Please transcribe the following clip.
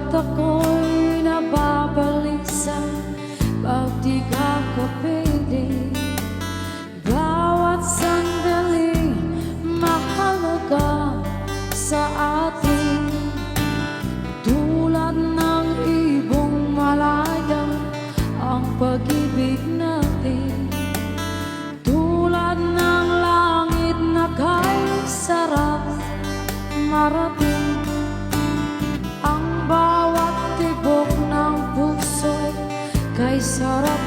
At ako'y nababalisa pag di ka kapiling. Bawat sandaling mahalaga sa atin. Tulad ng ibong malaya ang pag-ibig natin. Tulad ng langit na kay sarap marating. Ang bawat tibok ng puso kay sarap